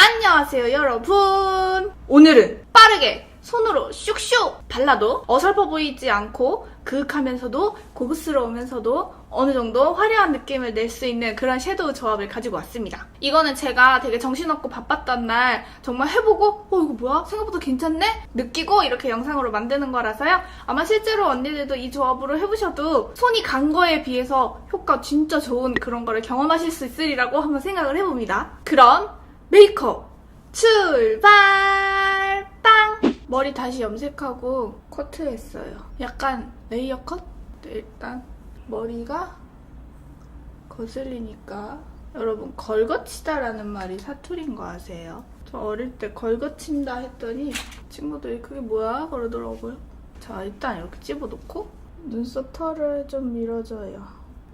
안녕하세요 여러분. 오늘은 빠르게 손으로 슉슉 발라도 어설퍼 보이지 않고 그윽하면서도 고급스러우면서도 어느 정도 화려한 느낌을 낼 수 있는 그런 섀도우 조합을 가지고 왔습니다. 이거는 제가 되게 정신없고 바빴던 날 정말 해보고 이거 뭐야? 생각보다 괜찮네? 느끼고 이렇게 영상으로 만드는 거라서요. 아마 실제로 언니들도 이 조합으로 해보셔도 손이 간 거에 비해서 효과 진짜 좋은 그런 거를 경험하실 수 있으리라고 한번 생각을 해봅니다. 그럼 메이크업 출발! 빵! 머리 다시 염색하고 커트했어요. 약간 레이어 컷? 일단 머리가 거슬리니까 여러분 걸거치다라는 말이 사투리인 거 아세요? 저 어릴 때 걸거친다 했더니 친구들이 그게 뭐야? 그러더라고요. 자, 일단 이렇게 집어넣고 눈썹 털을 좀 밀어줘요.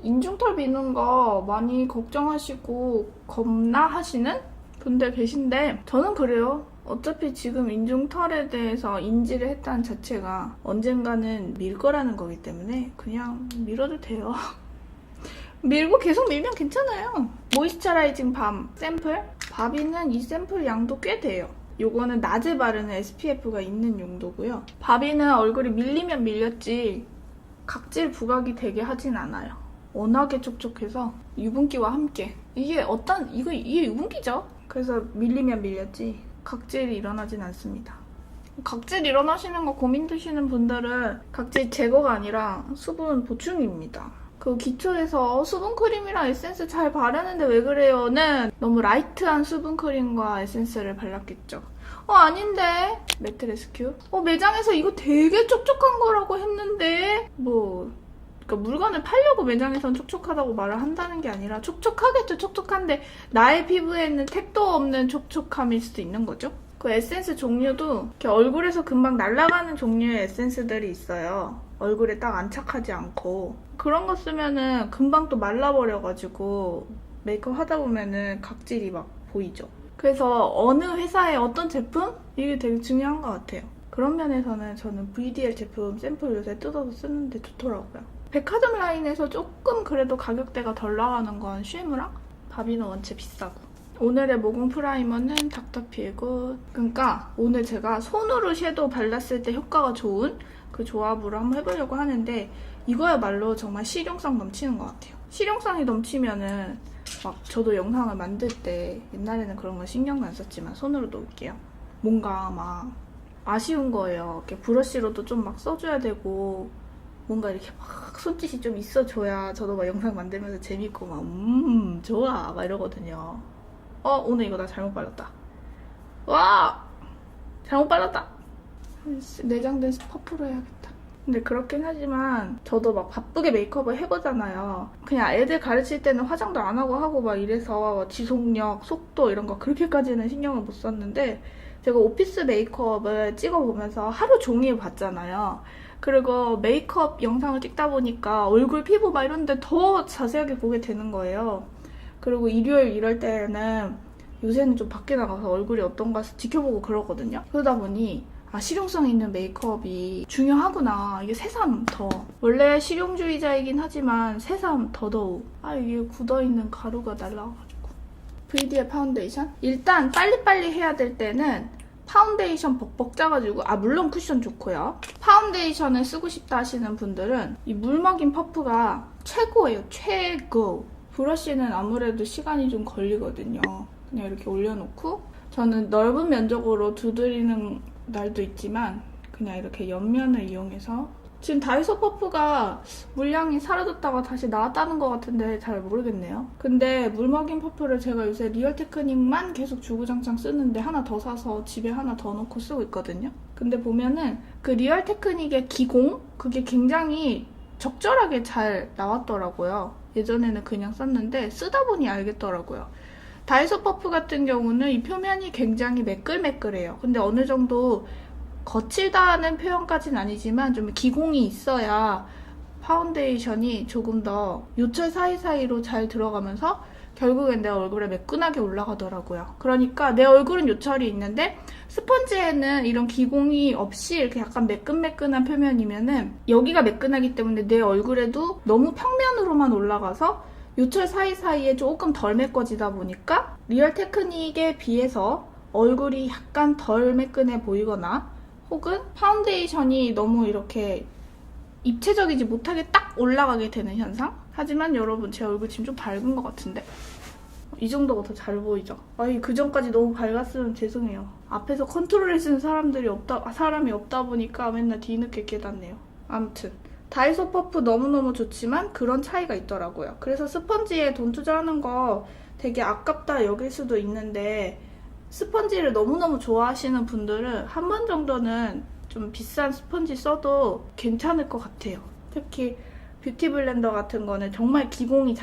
인중털 미는 거 많이 걱정하시고 겁나 하시는 분들 계신데 저는 그래요. 어차피 지금 인중털에 대해서 인지를 했다는 자체가 언젠가는 밀 거라는 거기 때문에 그냥 밀어도 돼요. 밀고 계속 밀면 괜찮아요. 모이스처라이징 밤 샘플. 바비는 이 샘플 양도 꽤 돼요. 요거는 낮에 바르는 SPF가 있는 용도고요. 바비는 얼굴이 밀리면 밀렸지 각질 부각이 되게 하진 않아요. 워낙에 촉촉해서 유분기와 함께 이게 유분기죠? 그래서 밀리면 밀렸지 각질이 일어나진 않습니다. 각질 일어나시는 거 고민 드시는 분들은 각질 제거가 아니라 수분 보충입니다. 그 기초에서 수분크림이랑 에센스 잘 바르는데 왜 그래요?는 너무 라이트한 수분크림과 에센스를 발랐겠죠. 아닌데 매트 레스큐? 매장에서 이거 되게 촉촉한 거라고 했는데 그러니까 물건을 팔려고 매장에선 촉촉하다고 말을 한다는 게 아니라 촉촉하겠죠. 촉촉한데 나의 피부에는 택도 없는 촉촉함일 수도 있는 거죠. 그 에센스 종류도 이렇게 얼굴에서 금방 날아가는 종류의 에센스들이 있어요. 얼굴에 딱 안착하지 않고 그런 거 쓰면은 금방 또 말라버려가지고 메이크업 하다 보면은 각질이 막 보이죠. 그래서 어느 회사의 어떤 제품? 이게 되게 중요한 것 같아요. 그런 면에서는 저는 VDL 제품 샘플 요새 뜯어서 쓰는데 좋더라고요. 백화점 라인에서 조금 그래도 가격대가 덜 나가는 건 쉐무랑 바비는 원체 비싸고. 오늘의 모공 프라이머는 닥터필고. 그러니까 오늘 제가 손으로 섀도우 발랐을 때 효과가 좋은 그 조합으로 한번 해보려고 하는데 이거야말로 정말 실용성 넘치는 것 같아요. 실용성이 넘치면은 막 저도 영상을 만들 때 옛날에는 그런 거 신경도 안 썼지만 손으로 놓을게요. 뭔가 막 아쉬운 거예요. 이렇게 브러쉬로도 좀 막 써줘야 되고 뭔가 이렇게 막 손짓이 좀 있어줘야 저도 막 영상 만들면서 재밌고 막 좋아 막 이러거든요. 오늘 이거 나 잘못 발랐다. 와! 잘못 발랐다. 내장된 퍼프로 해야겠다. 근데 그렇긴 하지만 저도 막 바쁘게 메이크업을 해보잖아요. 그냥 애들 가르칠 때는 화장도 안 하고 막 이래서 지속력, 속도 이런 거 그렇게까지는 신경을 못 썼는데 제가 오피스 메이크업을 찍어보면서 하루 종일 봤잖아요. 그리고 메이크업 영상을 찍다 보니까 얼굴 피부 막 이런 데 더 자세하게 보게 되는 거예요. 그리고 일요일 이럴 때는 요새는 좀 밖에 나가서 얼굴이 어떤가 지켜보고 그러거든요. 그러다 보니 실용성 있는 메이크업이 중요하구나. 이게 새삼 더. 원래 실용주의자이긴 하지만 새삼 더더욱. 이게 굳어있는 가루가 날라와가지고. VD의 파운데이션? 일단 빨리빨리 해야 될 때는 파운데이션 벅벅 짜가지고 물론 쿠션 좋고요. 파운데이션을 쓰고 싶다 하시는 분들은 이 물먹인 퍼프가 최고예요. 최고. 브러쉬는 아무래도 시간이 좀 걸리거든요. 그냥 이렇게 올려놓고 저는 넓은 면적으로 두드리는 날도 있지만 그냥 이렇게 옆면을 이용해서 지금 다이소 퍼프가 물량이 사라졌다가 다시 나왔다는 것 같은데 잘 모르겠네요. 근데 물먹인 퍼프를 제가 요새 리얼 테크닉만 계속 주구장창 쓰는데 하나 더 사서 집에 하나 더 넣고 쓰고 있거든요. 근데 보면은 그 리얼 테크닉의 기공? 그게 굉장히 적절하게 잘 나왔더라고요. 예전에는 그냥 썼는데 쓰다 보니 알겠더라고요. 다이소 퍼프 같은 경우는 이 표면이 굉장히 매끌매끌해요. 근데 어느 정도 거칠다는 표현까지는 아니지만 좀 기공이 있어야 파운데이션이 조금 더 요철 사이사이로 잘 들어가면서 결국엔 내 얼굴에 매끈하게 올라가더라고요. 그러니까 내 얼굴은 요철이 있는데 스펀지에는 이런 기공이 없이 이렇게 약간 매끈매끈한 표면이면은 여기가 매끈하기 때문에 내 얼굴에도 너무 평면으로만 올라가서 요철 사이사이에 조금 덜 메꿔지다 보니까 리얼 테크닉에 비해서 얼굴이 약간 덜 매끈해 보이거나 혹은 파운데이션이 너무 이렇게 입체적이지 못하게 딱 올라가게 되는 현상? 하지만 여러분 제 얼굴 지금 좀 밝은 것 같은데? 이 정도가 더 잘 보이죠? 아니 그 전까지 너무 밝았으면 죄송해요. 앞에서 컨트롤해주는 사람이 없다 보니까 맨날 뒤늦게 깨닫네요. 아무튼 다이소 퍼프 너무너무 좋지만 그런 차이가 있더라고요. 그래서 스펀지에 돈 투자하는 거 되게 아깝다 여길 수도 있는데 스펀지를 너무너무 좋아하시는 분들은 한 번 정도는 좀 비싼 스펀지 써도 괜찮을 것 같아요. 특히 뷰티 블렌더 같은 거는 정말 기공이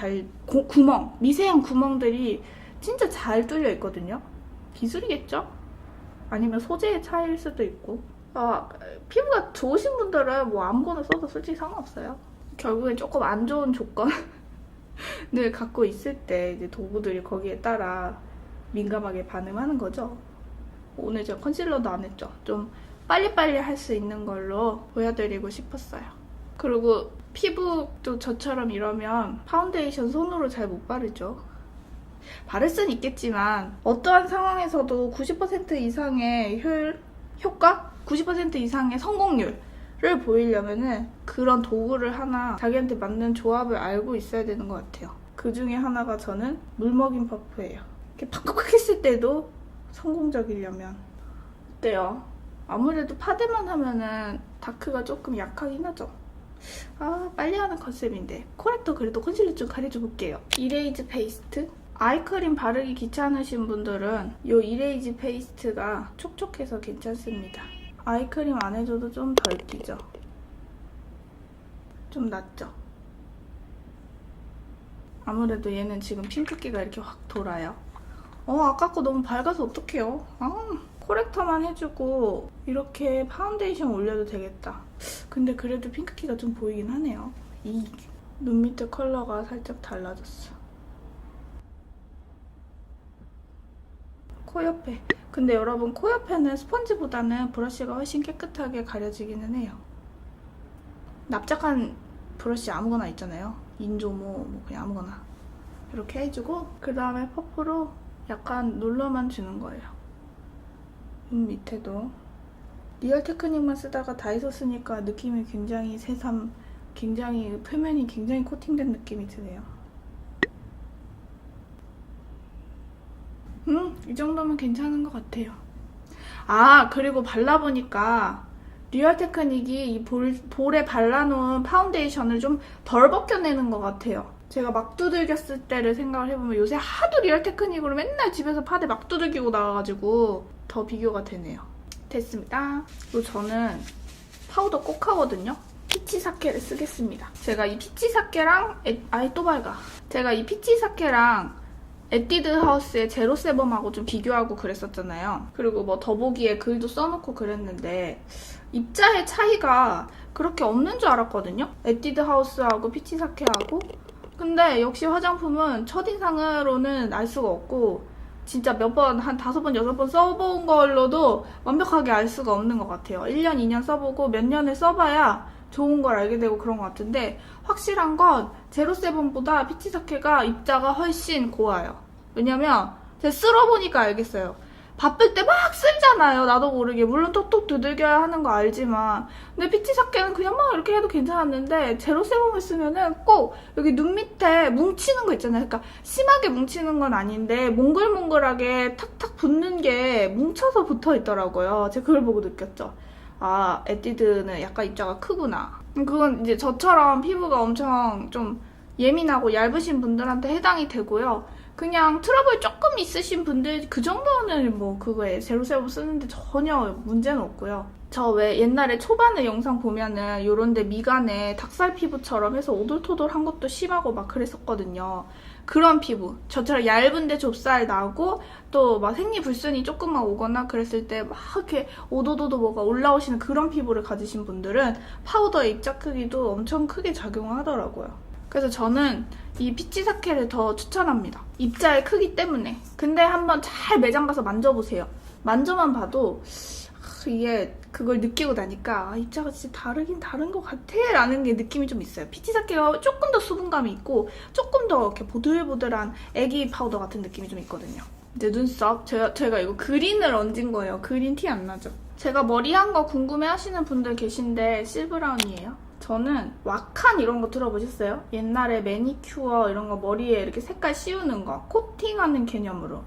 미세한 구멍들이 진짜 잘 뚫려 있거든요. 기술이겠죠? 아니면 소재의 차이일 수도 있고. 피부가 좋으신 분들은 뭐 아무거나 써도 솔직히 상관없어요. 결국엔 조금 안 좋은 조건을 갖고 있을 때 이제 도구들이 거기에 따라 민감하게 반응하는 거죠. 오늘 제가 컨실러도 안 했죠. 좀 빨리빨리 할 수 있는 걸로 보여드리고 싶었어요. 그리고 피부도 저처럼 이러면 파운데이션 손으로 잘 못 바르죠. 바를 순 있겠지만 어떠한 상황에서도 90% 이상의 효과? 90% 이상의 성공률을 보이려면은 그런 도구를 하나 자기한테 맞는 조합을 알고 있어야 되는 것 같아요. 그 중에 하나가 저는 물먹인 퍼프예요. 이렇게 팍팍 했을 때도 성공적이려면 어때요? 아무래도 파데만 하면은 다크가 조금 약하긴 하죠. 빨리 하는 컨셉인데 코렉터 그래도 컨실러 좀 가려줘 볼게요. 이레이즈 페이스트 아이크림 바르기 귀찮으신 분들은 이 이레이즈 페이스트가 촉촉해서 괜찮습니다. 아이크림 안 해줘도 좀 덜 끼죠. 좀 낫죠. 아무래도 얘는 지금 핑크기가 이렇게 확 돌아요. 아까 거 너무 밝아서 어떡해요. 코렉터만 해주고 이렇게 파운데이션 올려도 되겠다. 근데 그래도 핑크기가 좀 보이긴 하네요. 눈 밑에 컬러가 살짝 달라졌어. 코 옆에. 근데 여러분 코 옆에는 스펀지보다는 브러쉬가 훨씬 깨끗하게 가려지기는 해요. 납작한 브러쉬 아무거나 있잖아요. 인조모 뭐 그냥 아무거나. 이렇게 해주고 그 다음에 퍼프로 약간 눌러만 주는 거예요. 눈 밑에도. 리얼 테크닉만 쓰다가 다이소 쓰니까 느낌이 굉장히 표면이 굉장히 코팅된 느낌이 드네요. 이 정도면 괜찮은 것 같아요. 그리고 발라보니까 리얼 테크닉이 이 볼에 발라놓은 파운데이션을 좀 덜 벗겨내는 것 같아요. 제가 막 두들겼을 때를 생각을 해보면 요새 하도 리얼 테크닉으로 맨날 집에서 파데 막 두들기고 나와가지고 더 비교가 되네요. 됐습니다. 그리고 저는 파우더 꼭 하거든요. 피치 사케를 쓰겠습니다. 제가 이 피치 사케랑 제가 이 피치 사케랑 에뛰드 하우스의 제로세범하고 좀 비교하고 그랬었잖아요. 그리고 뭐 더보기에 글도 써놓고 그랬는데 입자의 차이가 그렇게 없는 줄 알았거든요. 에뛰드 하우스하고 피치 사케하고. 근데 역시 화장품은 첫인상으로는 알 수가 없고 진짜 한 5번, 6번 써본 걸로도 완벽하게 알 수가 없는 것 같아요. 1년, 2년 써보고 몇 년을 써봐야 좋은 걸 알게 되고 그런 것 같은데 확실한 건 제로세븐보다 피치사케가 입자가 훨씬 고와요. 왜냐면 제가 쓸어보니까 알겠어요. 바쁠 때 막 쓸잖아요. 나도 모르게. 물론 톡톡 두들겨야 하는 거 알지만 근데 피치사케는 그냥 막 이렇게 해도 괜찮았는데 제로세븐을 쓰면은 꼭 여기 눈 밑에 뭉치는 거 있잖아요. 그러니까 심하게 뭉치는 건 아닌데 몽글몽글하게 탁탁 붙는 게 뭉쳐서 붙어 있더라고요. 제가 그걸 보고 느꼈죠. 에뛰드는 약간 입자가 크구나. 그건 이제 저처럼 피부가 엄청 좀 예민하고 얇으신 분들한테 해당이 되고요. 그냥 트러블 조금 있으신 분들 그 정도는 뭐 그거에 제로세븐 쓰는데 전혀 문제는 없고요. 저 왜 옛날에 초반에 영상 보면은 요런데 미간에 닭살 피부처럼 해서 오돌토돌한 것도 심하고 막 그랬었거든요. 그런 피부, 저처럼 얇은데 좁쌀 나고 또 막 생리불순이 조금만 오거나 그랬을 때 막 이렇게 오도도도 뭐가 올라오시는 그런 피부를 가지신 분들은 파우더의 입자 크기도 엄청 크게 작용을 하더라고요. 그래서 저는 이 피치사케를 더 추천합니다. 입자의 크기 때문에. 근데 한번 잘 매장 가서 만져보세요. 만져만 봐도 이게 그걸 느끼고 나니까 입자가 진짜 다르긴 다른 것 같아 라는 게 느낌이 좀 있어요. 피치사케가 조금 더 수분감이 있고 조금 더 이렇게 보들보들한 애기 파우더 같은 느낌이 좀 있거든요. 이제 눈썹. 제가 이거 그린을 얹은 거예요. 그린 티 안 나죠? 제가 머리 한 거 궁금해 하시는 분들 계신데 실브라운이에요. 저는 와칸 이런 거 들어보셨어요? 옛날에 매니큐어 이런 거 머리에 이렇게 색깔 씌우는 거, 코팅하는 개념으로.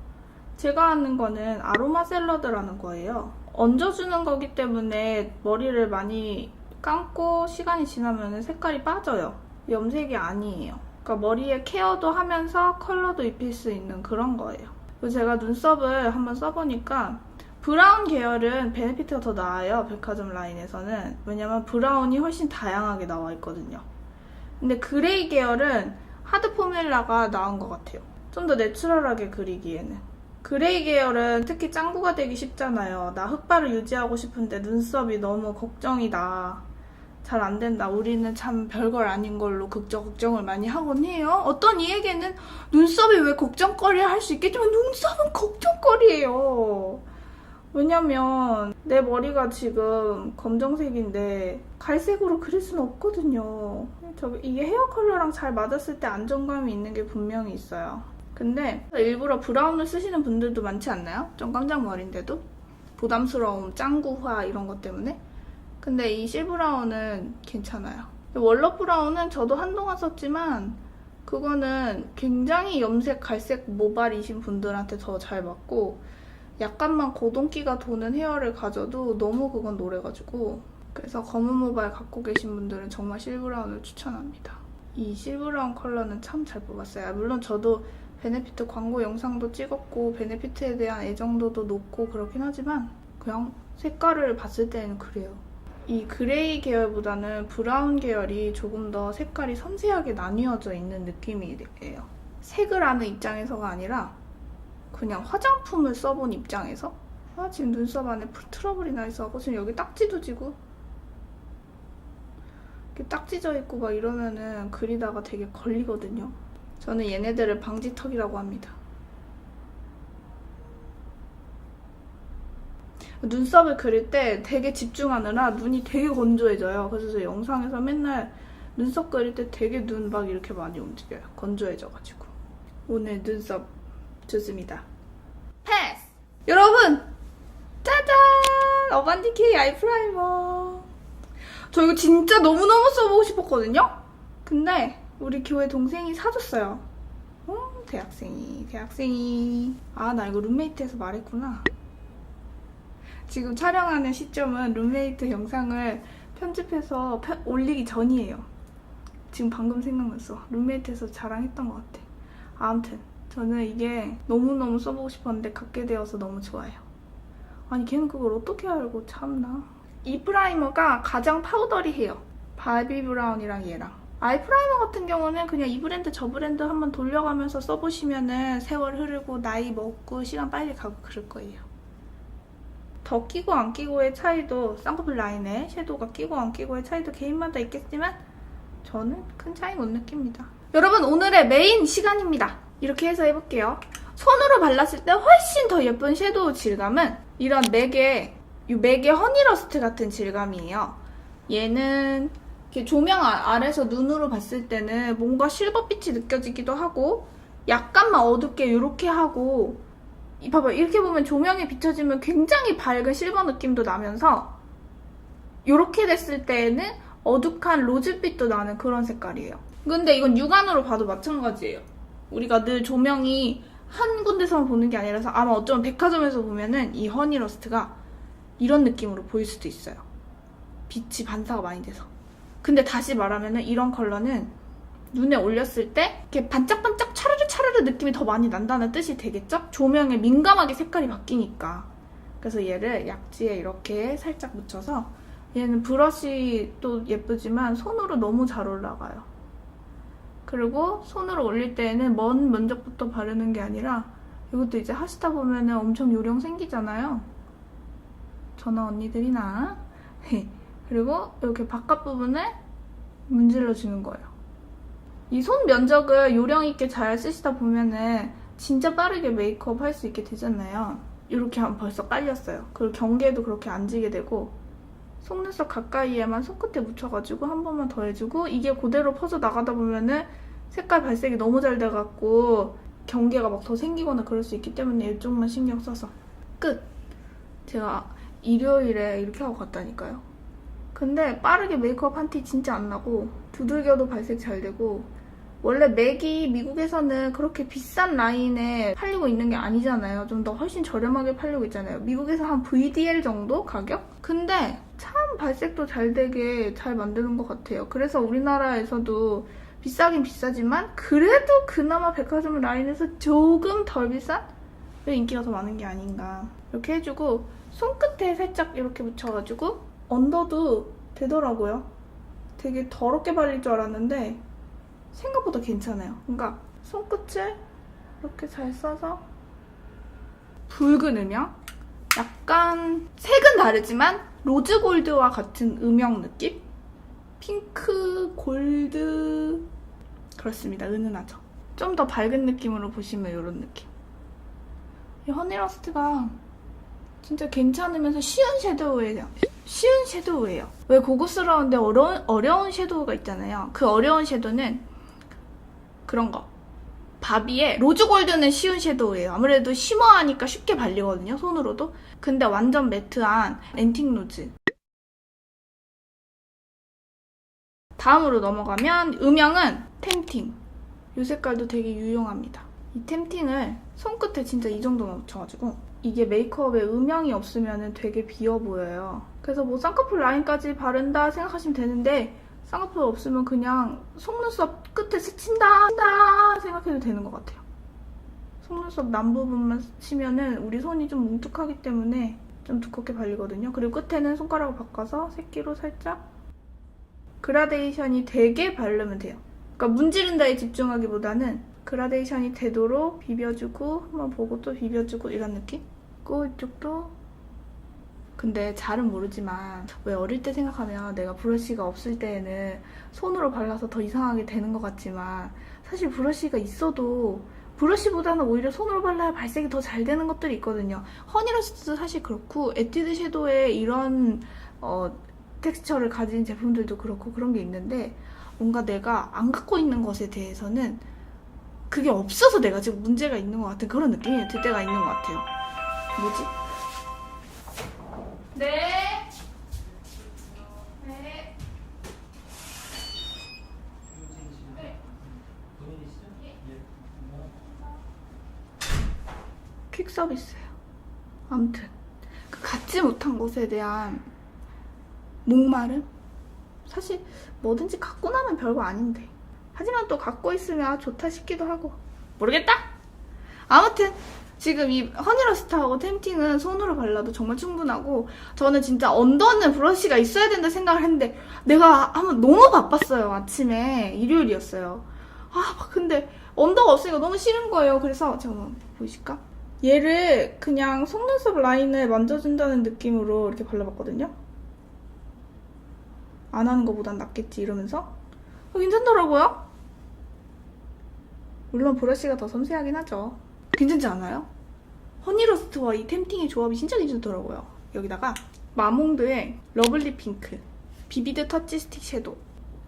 제가 하는 거는 아로마 샐러드라는 거예요. 얹어주는 거기 때문에 머리를 많이 감고 시간이 지나면 색깔이 빠져요. 염색이 아니에요. 그러니까 머리에 케어도 하면서 컬러도 입힐 수 있는 그런 거예요. 그리고 제가 눈썹을 한번 써보니까 브라운 계열은 베네피트가 더 나아요. 백화점 라인에서는. 왜냐면 브라운이 훨씬 다양하게 나와 있거든요. 근데 그레이 계열은 하드 포뮬라가 나은 것 같아요. 좀 더 내추럴하게 그리기에는. 그레이 계열은 특히 짱구가 되기 쉽잖아요. 나 흑발을 유지하고 싶은데 눈썹이 너무 걱정이다. 잘 안 된다. 우리는 참 별걸 아닌 걸로 걱정을 많이 하곤 해요. 어떤 이에게는 눈썹이 왜 걱정거리야 할 수 있겠지만 눈썹은 걱정거리예요. 왜냐면 내 머리가 지금 검정색인데 갈색으로 그릴 수는 없거든요. 이게 헤어 컬러랑 잘 맞았을 때 안정감이 있는 게 분명히 있어요. 근데 일부러 브라운을 쓰시는 분들도 많지 않나요? 좀 깜짝 머리인데도? 부담스러움, 짱구화 이런 것 때문에? 근데 이 실브라운은 괜찮아요. 월럽 브라운은 저도 한동안 썼지만 그거는 굉장히 염색, 갈색 모발이신 분들한테 더 잘 맞고 약간만 고동기가 도는 헤어를 가져도 너무 그건 노래가지고 그래서 검은 모발 갖고 계신 분들은 정말 실브라운을 추천합니다. 이 실브라운 컬러는 참 잘 뽑았어요. 물론 저도 베네피트 광고 영상도 찍었고 베네피트에 대한 애정도도 높고 그렇긴 하지만 그냥 색깔을 봤을 때는 그래요. 이 그레이 계열보다는 브라운 계열이 조금 더 색깔이 섬세하게 나뉘어져 있는 느낌이에요. 색을 아는 입장에서가 아니라 그냥 화장품을 써본 입장에서 지금 눈썹 안에 트러블이 나 있어갖고 지금 여기 딱지도 지고 이렇게 딱지져 있고 막 이러면은 그리다가 되게 걸리거든요. 저는 얘네들을 방지턱이라고 합니다. 눈썹을 그릴 때 되게 집중하느라 눈이 되게 건조해져요. 그래서 저 영상에서 맨날 눈썹 그릴 때 되게 눈 막 이렇게 많이 움직여요. 건조해져가지고. 오늘 눈썹 좋습니다. 패스! 여러분! 짜잔! 어반디케이 아이 프라이머. 저 이거 진짜 너무너무 써보고 싶었거든요? 근데 우리 교회 동생이 사줬어요. 대학생이. 아, 나 이거 룸메이트에서 말했구나. 지금 촬영하는 시점은 룸메이트 영상을 편집해서 올리기 전이에요. 지금 방금 생각났어. 룸메이트에서 자랑했던 것 같아. 아무튼 저는 이게 너무너무 써보고 싶었는데 갖게 되어서 너무 좋아요. 아니 걔는 그걸 어떻게 알고 참나. 이 프라이머가 가장 파우더리해요. 바비 브라운이랑 얘랑. 아이 프라이머 같은 경우는 그냥 이 브랜드 저 브랜드 한번 돌려가면서 써보시면은 세월 흐르고 나이 먹고 시간 빨리 가고 그럴 거예요. 더 끼고 안 끼고의 차이도 쌍꺼풀 라인에 섀도우가 끼고 안 끼고의 차이도 개인마다 있겠지만 저는 큰 차이 못 느낍니다. 여러분 오늘의 메인 시간입니다. 이렇게 해서 해볼게요. 손으로 발랐을 때 훨씬 더 예쁜 섀도우 질감은 이런 맥의 허니러스트 같은 질감이에요. 얘는 이렇게 조명 아래서 눈으로 봤을 때는 뭔가 실버빛이 느껴지기도 하고 약간만 어둡게 이렇게 하고 봐봐 이렇게 보면 조명에 비춰지면 굉장히 밝은 실버 느낌도 나면서 이렇게 됐을 때에는 어둑한 로즈빛도 나는 그런 색깔이에요. 근데 이건 육안으로 봐도 마찬가지예요. 우리가 늘 조명이 한 군데서만 보는 게 아니라서 아마 어쩌면 백화점에서 보면은 이 허니러스트가 이런 느낌으로 보일 수도 있어요. 빛이 반사가 많이 돼서. 근데 다시 말하면은 이런 컬러는 눈에 올렸을 때 이렇게 반짝반짝 차르르 느낌이 더 많이 난다는 뜻이 되겠죠? 조명에 민감하게 색깔이 바뀌니까. 그래서 얘를 약지에 이렇게 살짝 묻혀서 얘는 브러쉬도 예쁘지만 손으로 너무 잘 올라가요. 그리고 손으로 올릴 때에는 먼 면적부터 바르는 게 아니라 이것도 이제 하시다 보면은 엄청 요령 생기잖아요. 전화 언니들이나. 그리고 이렇게 바깥 부분에 문질러 주는 거예요. 이 손 면적을 요령 있게 잘 쓰시다 보면은 진짜 빠르게 메이크업 할 수 있게 되잖아요. 이렇게 하면 벌써 깔렸어요. 그리고 경계도 그렇게 안 지게 되고 속눈썹 가까이에만 손끝에 묻혀가지고 한 번만 더 해주고 이게 그대로 퍼져 나가다 보면은 색깔 발색이 너무 잘 돼갖고 경계가 막 더 생기거나 그럴 수 있기 때문에 이쪽만 신경 써서 끝! 제가 일요일에 이렇게 하고 갔다니까요. 근데 빠르게 메이크업 한 티 진짜 안 나고 두들겨도 발색 잘 되고 원래 맥이 미국에서는 그렇게 비싼 라인에 팔리고 있는 게 아니잖아요. 좀 더 훨씬 저렴하게 팔리고 있잖아요. 미국에서 한 VDL 정도 가격? 근데 참 발색도 잘 되게 잘 만드는 것 같아요. 그래서 우리나라에서도 비싸긴 비싸지만 그래도 그나마 백화점 라인에서 조금 덜 비싼? 인기가 더 많은 게 아닌가. 이렇게 해주고 손끝에 살짝 이렇게 묻혀가지고 언더도 되더라고요. 되게 더럽게 발릴 줄 알았는데 생각보다 괜찮아요. 그러니까 손끝을 이렇게 잘 써서 붉은 음영? 약간 색은 다르지만 로즈 골드와 같은 음영 느낌? 핑크, 골드 그렇습니다. 은은하죠. 좀 더 밝은 느낌으로 보시면 이런 느낌. 이 허니러스트가 진짜 괜찮으면서 쉬운 섀도우예요. 쉬운 섀도우예요. 왜 고급스러운데 어려운 섀도우가 있잖아요. 그 어려운 섀도우는 그런 거. 바비의 로즈 골드는 쉬운 섀도우예요. 아무래도 쉬머하니까 쉽게 발리거든요. 손으로도. 근데 완전 매트한 앤틱 로즈. 다음으로 넘어가면 음영은 템팅. 이 색깔도 되게 유용합니다. 이 템팅을 손끝에 진짜 이 정도만 묻혀가지고 이게 메이크업에 음영이 없으면 되게 비어 보여요. 그래서 뭐 쌍꺼풀 라인까지 바른다 생각하시면 되는데 쌍꺼풀 없으면 그냥 속눈썹 끝에 스친다 생각해도 되는 것 같아요. 속눈썹 남 부분만 스치면은 우리 손이 좀 뭉툭하기 때문에 좀 두껍게 발리거든요. 그리고 끝에는 손가락을 바꿔서 새끼로 살짝 그라데이션이 되게 바르면 돼요. 그러니까 문지른다에 집중하기보다는 그라데이션이 되도록 비벼주고 한번 보고 또 비벼주고 이런 느낌? 그 이쪽도 근데 잘은 모르지만 왜 어릴 때 생각하면 내가 브러쉬가 없을 때에는 손으로 발라서 더 이상하게 되는 것 같지만 사실 브러쉬가 있어도 브러쉬보다는 오히려 손으로 발라야 발색이 더 잘 되는 것들이 있거든요. 허니러스트도 사실 그렇고 에뛰드 섀도우에 이런 텍스처를 가진 제품들도 그렇고 그런 게 있는데 뭔가 내가 안 갖고 있는 것에 대해서는 그게 없어서 내가 지금 문제가 있는 것 같은 그런 느낌이 들 때가 있는 것 같아요. 뭐지? 네. 네. 퀵 서비스예요. 아무튼 그 갖지 못한 것에 대한 목마름? 사실 뭐든지 갖고 나면 별거 아닌데 하지만 또 갖고 있으면 좋다 싶기도 하고 모르겠다? 아무튼 지금 이 허니러스트하고 템팅은 손으로 발라도 정말 충분하고 저는 진짜 언더는 브러쉬가 있어야 된다 생각을 했는데 내가 한번 너무 바빴어요. 아침에 일요일이었어요. 근데 언더가 없으니까 너무 싫은 거예요. 그래서 제가 한번 보이실까? 얘를 그냥 속눈썹 라인을 만져준다는 느낌으로 이렇게 발라봤거든요. 안 하는 것보단 낫겠지 이러면서 괜찮더라고요. 물론 브러쉬가 더 섬세하긴 하죠. 괜찮지 않아요? 허니러스트와 이 템팅의 조합이 진짜 괜찮더라고요. 여기다가 마몽드의 러블리 핑크 비비드 터치 스틱 섀도우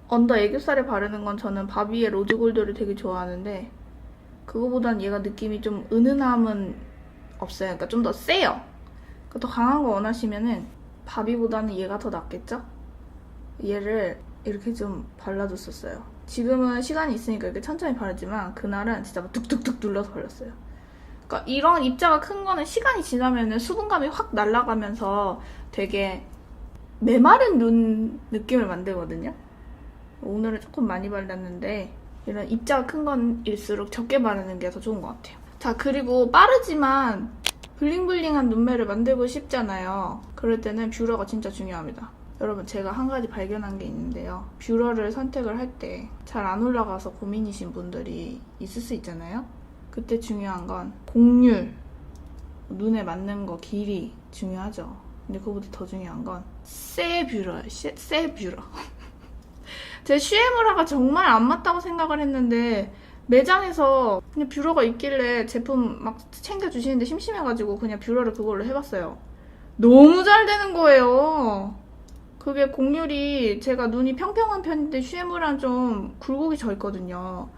언더 애교살에 바르는 건 저는 바비의 로즈 골드를 되게 좋아하는데 그거보단 얘가 느낌이 좀 은은함은 없어요. 그러니까 좀 더 세요. 그러니까 더 강한 거 원하시면은 바비보다는 얘가 더 낫겠죠? 얘를 이렇게 좀 발라줬었어요. 지금은 시간이 있으니까 이렇게 천천히 바르지만 그날은 진짜 막 뚝뚝뚝 눌러서 발랐어요. 그러니까 이런 입자가 큰 거는 시간이 지나면 수분감이 확 날아가면서 되게 메마른 눈 느낌을 만들거든요. 오늘은 조금 많이 발랐는데 이런 입자가 큰 건일수록 적게 바르는 게 더 좋은 것 같아요. 자, 그리고 빠르지만 블링블링한 눈매를 만들고 싶잖아요. 그럴 때는 뷰러가 진짜 중요합니다. 여러분, 제가 한 가지 발견한 게 있는데요. 뷰러를 선택을 할 때 잘 안 올라가서 고민이신 분들이 있을 수 있잖아요. 그때 중요한 건 곡률, 눈에 맞는 거 길이 중요하죠. 근데 그거보다 더 중요한 건 새 뷰러예요. 새 뷰러. 제 슈에무라가 정말 안 맞다고 생각을 했는데 매장에서 그냥 뷰러가 있길래 제품 막 챙겨주시는데 심심해가지고 그냥 뷰러를 그걸로 해봤어요. 너무 잘 되는 거예요. 그게 곡률이 제가 눈이 평평한 편인데 슈에무라는 좀 굴곡이 져 있거든요.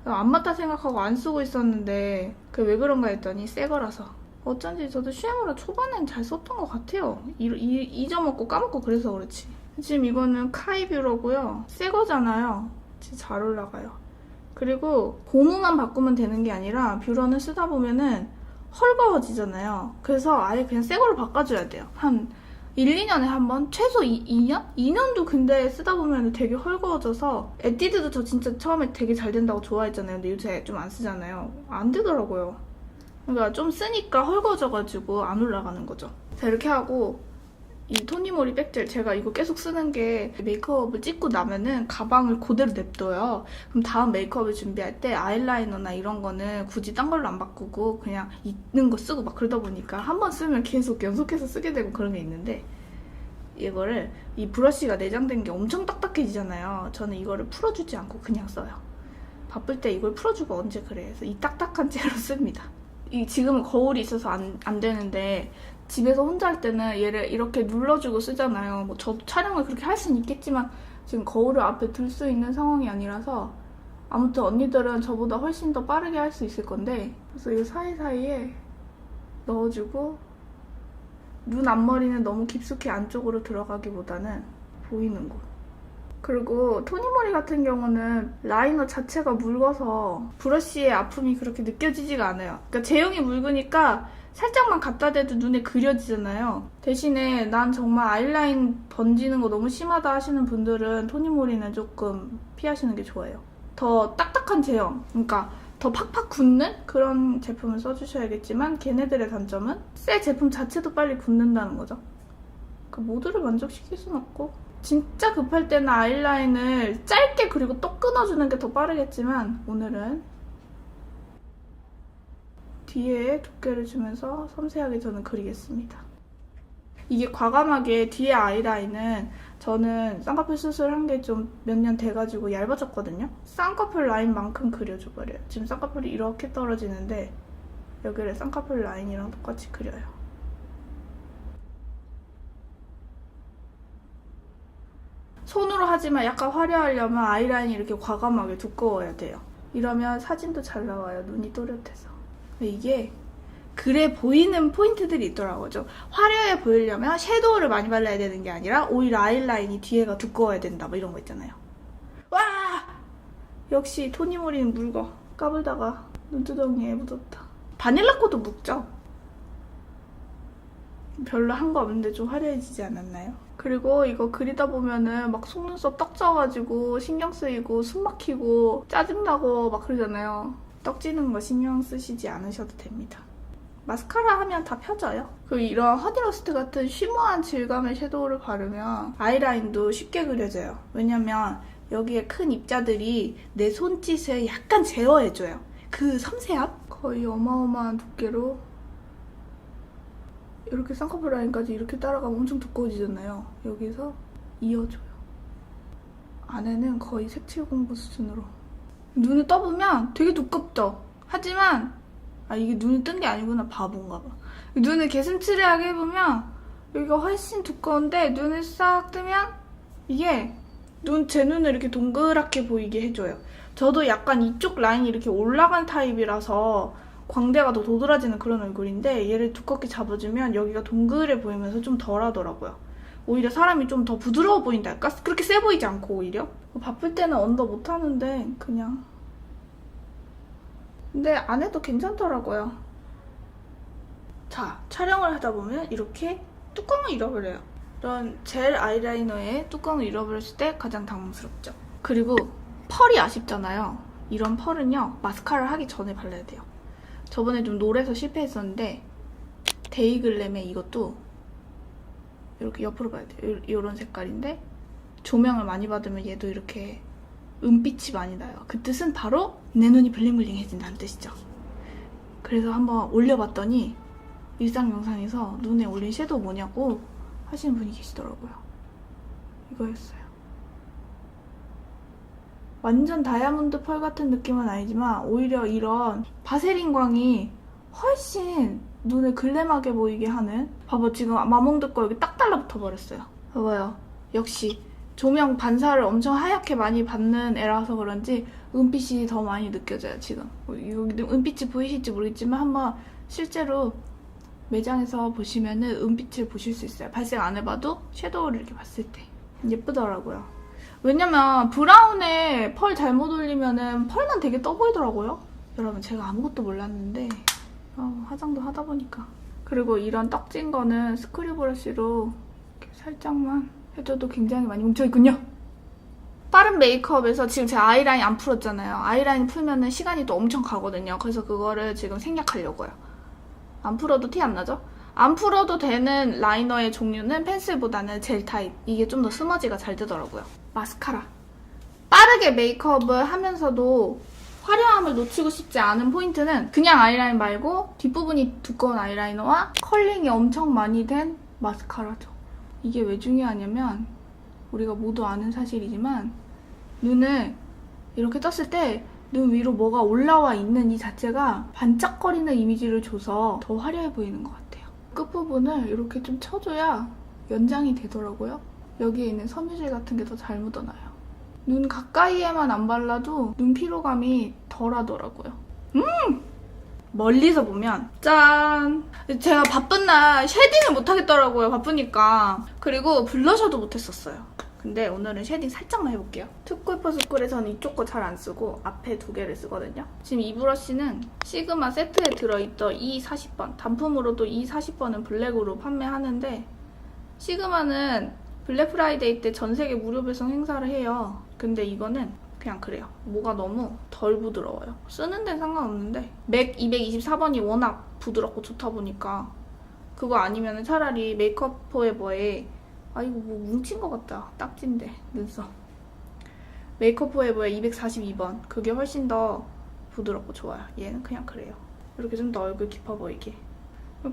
안 맞다 생각하고 안 쓰고 있었는데 그 왜 그런가 했더니 새 거라서. 어쩐지 저도 슈에무라 초반엔 잘 썼던 것 같아요. 잊어먹고 까먹고 그래서 그렇지. 지금 이거는 카이뷰러고요. 새 거잖아요. 진짜 잘 올라가요. 그리고 고무만 바꾸면 되는 게 아니라 뷰러는 쓰다 보면은 헐거워지잖아요. 그래서 아예 그냥 새 걸로 바꿔줘야 돼요. 한 1, 2년에 한 번? 최소 2년? 2년도 근데 쓰다 보면 되게 헐거워져서 에뛰드도 저 진짜 처음에 되게 잘 된다고 좋아했잖아요. 근데 요새 좀 안 쓰잖아요. 안 되더라고요. 그러니까 좀 쓰니까 헐거워져가지고 안 올라가는 거죠. 자, 이렇게 하고 이 토니모리 백젤 제가 이거 계속 쓰는 게 메이크업을 찍고 나면은 가방을 그대로 냅둬요. 그럼 다음 메이크업을 준비할 때 아이라이너나 이런 거는 굳이 딴 걸로 안 바꾸고 그냥 있는 거 쓰고 막 그러다 보니까 한 번 쓰면 계속 연속해서 쓰게 되고 그런 게 있는데 이거를 이 브러쉬가 내장된 게 엄청 딱딱해지잖아요. 저는 이거를 풀어주지 않고 그냥 써요. 바쁠 때 이걸 풀어주고 언제 그래. 그래서 이 딱딱한 채로 씁니다. 이 지금은 거울이 있어서 안 되는데 집에서 혼자 할 때는 얘를 이렇게 눌러주고 쓰잖아요. 뭐 저도 촬영을 그렇게 할 수는 있겠지만 지금 거울을 앞에 둘 수 있는 상황이 아니라서 아무튼 언니들은 저보다 훨씬 더 빠르게 할 수 있을 건데 그래서 이 사이사이에 넣어주고 눈 앞머리는 너무 깊숙이 안쪽으로 들어가기보다는 보이는 곳. 그리고 토니모리 같은 경우는 라이너 자체가 묽어서 브러쉬의 아픔이 그렇게 느껴지지가 않아요. 그러니까 제형이 묽으니까 살짝만 갖다 대도 눈에 그려지잖아요. 대신에 난 정말 아이라인 번지는 거 너무 심하다 하시는 분들은 토니모리는 조금 피하시는 게 좋아요. 더 딱딱한 제형, 그러니까 더 팍팍 굳는 그런 제품을 써주셔야겠지만 걔네들의 단점은 새 제품 자체도 빨리 굳는다는 거죠. 그러니까 모두를 만족시킬 순 없고 진짜 급할 때는 아이라인을 짧게 그리고 또 끊어주는 게 더 빠르겠지만 오늘은 뒤에 두께를 주면서 섬세하게 저는 그리겠습니다. 이게 과감하게 뒤에 아이라인은 저는 쌍꺼풀 수술한 게 좀 몇 년 돼가지고 얇아졌거든요. 쌍꺼풀 라인만큼 그려줘버려요. 지금 쌍꺼풀이 이렇게 떨어지는데 여기를 쌍꺼풀 라인이랑 똑같이 그려요. 손으로 하지만 약간 화려하려면 아이라인이 이렇게 과감하게 두꺼워야 돼요. 이러면 사진도 잘 나와요. 눈이 또렷해서. 이게 그래 보이는 포인트들이 있더라고요. 좀 화려해 보이려면 섀도우를 많이 발라야 되는 게 아니라 오히려 아이라인이 뒤에가 두꺼워야 된다 뭐 이런 거 있잖아요. 와! 역시 토니모리는 묽어. 까불다가 눈두덩이에 묻었다. 바닐라코도 묽죠? 별로 한 거 없는데 좀 화려해지지 않았나요? 그리고 이거 그리다 보면은 막 속눈썹 떡 져가지고 신경 쓰이고 숨 막히고 짜증나고 막 그러잖아요. 떡 지는 거 신경 쓰시지 않으셔도 됩니다. 마스카라 하면 다 펴져요. 그리고 이런 허니러스트 같은 쉬머한 질감의 섀도우를 바르면 아이라인도 쉽게 그려져요. 왜냐면 여기에 큰 입자들이 내 손짓을 약간 제어해줘요. 그 섬세함? 거의 어마어마한 두께로 이렇게 쌍꺼풀 라인까지 이렇게 따라가면 엄청 두꺼워지잖아요. 여기서 이어줘요. 안에는 거의 색칠 공부 수준으로. 눈을 떠보면 되게 두껍죠? 하지만 이게 눈이 뜬 게 아니구나. 바본가 봐. 눈을 개슴츠레하게 해보면 여기가 훨씬 두꺼운데 눈을 싹 뜨면 이게 제 눈을 이렇게 동그랗게 보이게 해줘요. 저도 약간 이쪽 라인이 이렇게 올라간 타입이라서 광대가 더 도드라지는 그런 얼굴인데 얘를 두껍게 잡아주면 여기가 동그래 보이면서 좀 덜하더라고요. 오히려 사람이 좀 더 부드러워 보인달까? 그렇게 세 보이지 않고 오히려. 바쁠 때는 언더 못하는데 그냥. 근데 안 해도 괜찮더라고요. 자, 촬영을 하다 보면 이렇게 뚜껑을 잃어버려요. 이런 젤 아이라이너에 뚜껑을 잃어버렸을 때 가장 당황스럽죠. 그리고 펄이 아쉽잖아요. 이런 펄은요, 마스카라를 하기 전에 발라야 돼요. 저번에 좀 노래서 실패했었는데 데이글램의 이것도 이렇게 옆으로 봐야 돼요. 이런 색깔인데 조명을 많이 받으면 얘도 이렇게 은빛이 많이 나요. 그 뜻은 바로 내 눈이 블링블링해진다는 뜻이죠. 그래서 한번 올려봤더니 일상 영상에서 눈에 올린 섀도우 뭐냐고 하시는 분이 계시더라고요. 이거였어요. 완전 다이아몬드 펄 같은 느낌은 아니지만 오히려 이런 바세린 광이 훨씬 눈을 글램하게 보이게 하는. 봐봐, 지금 마몽드 거 여기 딱 달라붙어 버렸어요. 봐봐요. 역시 조명 반사를 엄청 하얗게 많이 받는 애라서 그런지 은빛이 더 많이 느껴져요, 지금. 여기 은빛이 보이실지 모르겠지만 한번 실제로 매장에서 보시면은 은빛을 보실 수 있어요. 발색 안 해봐도 섀도우를 이렇게 봤을 때. 예쁘더라고요. 왜냐면 브라운에 펄 잘못 올리면은 펄만 되게 떠 보이더라고요. 여러분, 제가 아무것도 몰랐는데 화장도 하다 보니까. 그리고 이런 떡진 거는 스크류 브러쉬로 이렇게 살짝만 해줘도 굉장히 많이 뭉쳐있군요. 빠른 메이크업에서 지금 제 아이라인 안 풀었잖아요. 아이라인 풀면은 시간이 또 엄청 가거든요. 그래서 그거를 지금 생략하려고요. 안 풀어도 티 안 나죠? 안 풀어도 되는 라이너의 종류는 펜슬보다는 젤 타입. 이게 좀 더 스머지가 잘 되더라고요. 마스카라. 빠르게 메이크업을 하면서도 화려함을 놓치고 싶지 않은 포인트는 그냥 아이라인 말고 뒷부분이 두꺼운 아이라이너와 컬링이 엄청 많이 된 마스카라죠. 이게 왜 중요하냐면 우리가 모두 아는 사실이지만 눈을 이렇게 떴을 때 눈 위로 뭐가 올라와 있는 이 자체가 반짝거리는 이미지를 줘서 더 화려해 보이는 것 같아요. 끝부분을 이렇게 좀 쳐줘야 연장이 되더라고요. 여기에 있는 섬유질 같은 게 더 잘 묻어나요. 눈 가까이에만 안 발라도 눈 피로감이 덜 하더라고요. 멀리서 보면 짠! 제가 바쁜 날 쉐딩을 못하겠더라고요. 바쁘니까. 그리고 블러셔도 못했었어요. 근데 오늘은 쉐딩 살짝만 해볼게요. 투쿨포스쿨에서는 이쪽 거 잘 안 쓰고 앞에 두 개를 쓰거든요. 지금 이 브러쉬는 시그마 세트에 들어있던 E40번. 단품으로도 E40번은 블랙으로 판매하는데 시그마는 블랙 프라이데이 때 전 세계 무료 배송 행사를 해요. 근데 이거는 그냥 그래요. 뭐가 너무 덜 부드러워요. 쓰는 데는 상관없는데 맥 224번이 워낙 부드럽고 좋다 보니까 그거 아니면 차라리 메이크업 포에버에 이거 뭐 뭉친 것 같다. 딱진데 눈썹. 메이크업 포에버의 242번. 그게 훨씬 더 부드럽고 좋아요. 얘는 그냥 그래요. 이렇게 좀 더 얼굴 깊어 보이게.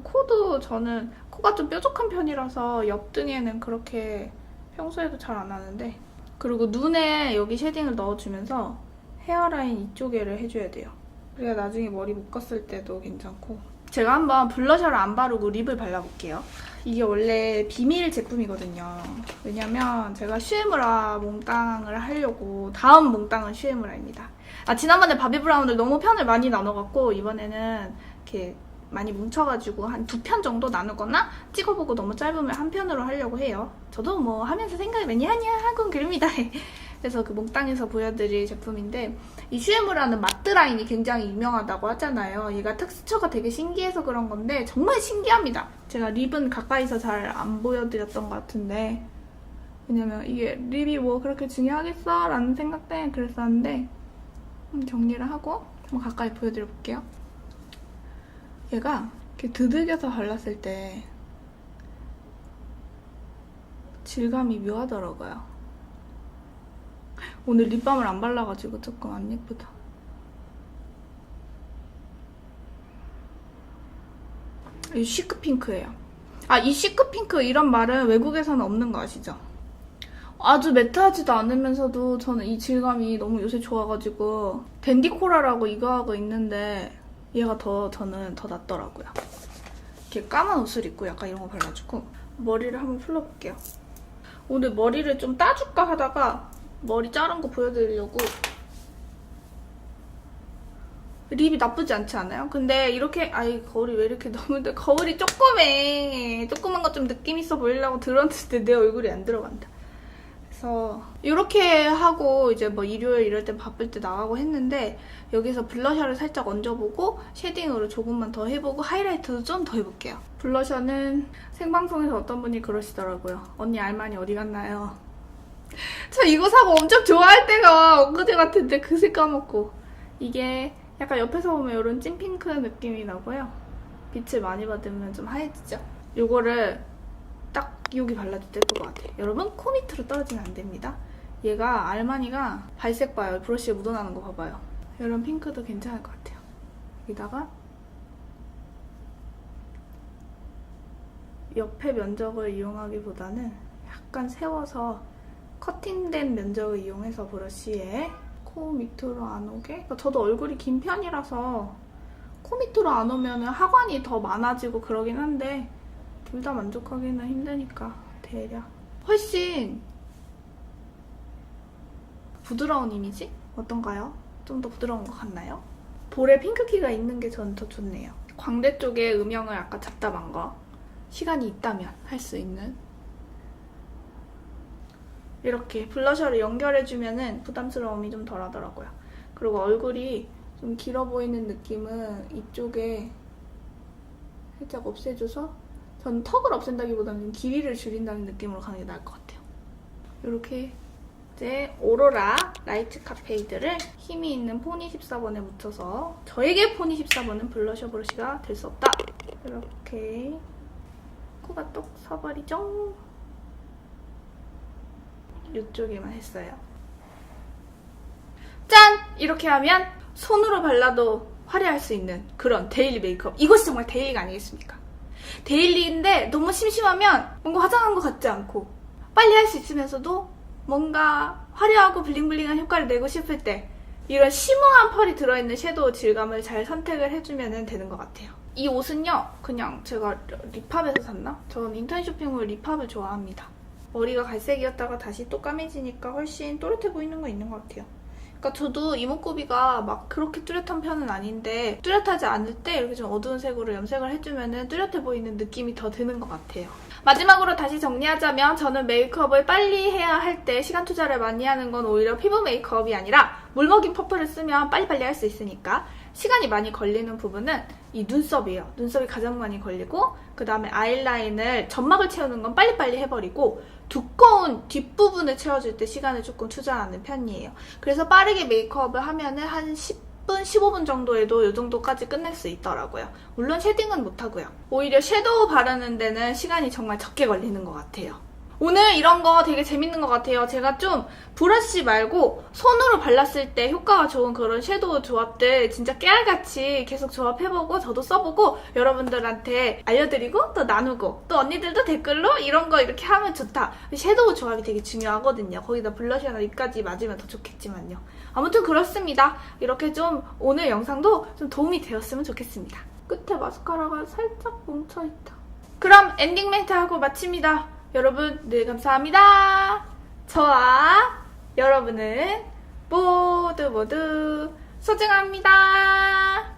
코도 저는 코가 좀 뾰족한 편이라서 옆등에는 그렇게 평소에도 잘 안 하는데 그리고 눈에 여기 쉐딩을 넣어주면서 헤어라인 이쪽에를 해줘야 돼요. 그래야 나중에 머리 묶었을 때도 괜찮고. 제가 한번 블러셔를 안 바르고 립을 발라볼게요. 이게 원래 비밀 제품이거든요. 왜냐면 제가 슈에무라 몽땅을 하려고 다음 몽땅은 슈에무라입니다. 지난번에 바비 브라운을 너무 편을 많이 나눠갖고 이번에는 이렇게 많이 뭉쳐가지고 한 2편 정도 나누거나 찍어보고 너무 짧으면 한 편으로 하려고 해요. 저도 뭐 하면서 생각이 많이 하냐 하곤 그럽니다. 그래서 그 몽땅에서 보여드릴 제품인데 이 슈에무라는 마트 라인이 굉장히 유명하다고 하잖아요. 얘가 텍스처가 되게 신기해서 그런 건데 정말 신기합니다. 제가 립은 가까이서 잘 안 보여드렸던 것 같은데 왜냐면 이게 립이 뭐 그렇게 중요하겠어? 라는 생각 때문에 그랬었는데 정리를 하고 한번 가까이 보여드려볼게요. 얘가 이렇게 두들겨서 발랐을 때 질감이 묘하더라고요. 오늘 립밤을 안 발라가지고 조금 안 예쁘다. 이 시크핑크예요. 이 시크핑크 이런 말은 외국에서는 없는 거 아시죠? 아주 매트하지도 않으면서도 저는 이 질감이 너무 요새 좋아가지고 댄디코라라고 이거하고 있는데 얘가 저는 더 낫더라고요. 이렇게 까만 옷을 입고 약간 이런 거 발라주고 머리를 한번 풀러볼게요. 오늘 머리를 좀 따줄까 하다가 머리 자른 거 보여드리려고. 립이 나쁘지 않지 않아요? 근데 이렇게 거울이 왜 이렇게 너무 거울이 조그매. 조그만 거 좀 느낌 있어 보이려고 들었는데 내 얼굴이 안 들어간다. 그래서 이렇게 하고 이제 뭐 일요일 이럴 때 바쁠 때 나가고 했는데 여기서 블러셔를 살짝 얹어보고 쉐딩으로 조금만 더 해보고 하이라이터도 좀 더 해볼게요. 블러셔는 생방송에서 어떤 분이 그러시더라고요. 언니 알마니 어디 갔나요? 저 이거 사고 엄청 좋아할 때가 엊그제 같은데 그새 까먹고. 이게 약간 옆에서 보면 이런 찐핑크 느낌이 나고요. 빛을 많이 받으면 좀 하얘지죠? 이거를 딱 여기 발라도 예쁠 것 같아요. 여러분 코 밑으로 떨어지면 안 됩니다. 얘가 알마니가 발색 봐요. 브러쉬에 묻어나는 거 봐봐요. 이런 핑크도 괜찮을 것 같아요. 여기다가 옆에 면적을 이용하기보다는 약간 세워서 커팅된 면적을 이용해서 브러쉬에 코 밑으로 안 오게. 그러니까 저도 얼굴이 긴 편이라서 코 밑으로 안 오면 하관이 더 많아지고 그러긴 한데 둘 다 만족하기는 힘드니까 대략 훨씬 부드러운 이미지? 어떤가요? 좀 더 부드러운 것 같나요? 볼에 핑크기가 있는 게 저는 더 좋네요. 광대 쪽에 음영을 아까 잡담한 거 시간이 있다면 할 수 있는 이렇게 블러셔를 연결해주면은 부담스러움이 좀 덜하더라고요. 그리고 얼굴이 좀 길어 보이는 느낌은 이쪽에 살짝 없애줘서 전 턱을 없앤다기보다는 좀 길이를 줄인다는 느낌으로 가는 게 나을 것 같아요. 이렇게 이제 오로라 라이트 카페이드를 힘이 있는 포니 14번에 묻혀서 저에게 포니 14번은 블러셔 브러쉬가 될 수 없다. 이렇게 코가 똑 서버리죠? 이쪽에만 했어요. 짠! 이렇게 하면 손으로 발라도 화려할 수 있는 그런 데일리 메이크업. 이것이 정말 데일리가 아니겠습니까? 데일리인데 너무 심심하면 뭔가 화장한 것 같지 않고 빨리 할 수 있으면서도 뭔가 화려하고 블링블링한 효과를 내고 싶을 때 이런 시무한 펄이 들어있는 섀도우 질감을 잘 선택을 해주면 되는 것 같아요. 이 옷은요, 그냥 제가 립합에서 샀나? 저는 인터넷 쇼핑몰 립합을 좋아합니다. 머리가 갈색이었다가 다시 또 까매지니까 훨씬 또렷해 보이는 거 있는 것 같아요. 그러니까 저도 이목구비가 막 그렇게 뚜렷한 편은 아닌데 뚜렷하지 않을 때 이렇게 좀 어두운 색으로 염색을 해주면 뚜렷해 보이는 느낌이 더 드는 것 같아요. 마지막으로 다시 정리하자면 저는 메이크업을 빨리 해야 할 때 시간 투자를 많이 하는 건 오히려 피부 메이크업이 아니라 물먹인 퍼프를 쓰면 빨리빨리 할 수 있으니까 시간이 많이 걸리는 부분은 이 눈썹이에요. 눈썹이 가장 많이 걸리고 그 다음에 아이라인을 점막을 채우는 건 빨리빨리 해버리고 두꺼운 뒷부분을 채워줄 때 시간을 조금 투자하는 편이에요. 그래서 빠르게 메이크업을 하면은 한 10분, 15분 정도에도 이 정도까지 끝낼 수 있더라고요. 물론 쉐딩은 못하고요. 오히려 섀도우 바르는 데는 시간이 정말 적게 걸리는 것 같아요. 오늘 이런 거 되게 재밌는 것 같아요. 제가 좀 브러쉬 말고 손으로 발랐을 때 효과가 좋은 그런 섀도우 조합들 진짜 깨알같이 계속 조합해보고 저도 써보고 여러분들한테 알려드리고 또 나누고 또 언니들도 댓글로 이런 거 이렇게 하면 좋다. 섀도우 조합이 되게 중요하거든요. 거기다 블러셔나 립까지 맞으면 더 좋겠지만요. 아무튼 그렇습니다. 이렇게 좀 오늘 영상도 좀 도움이 되었으면 좋겠습니다. 끝에 마스카라가 살짝 뭉쳐있다. 그럼 엔딩 멘트 하고 마칩니다. 여러분 늘 감사합니다. 저와 여러분은 모두 소중합니다.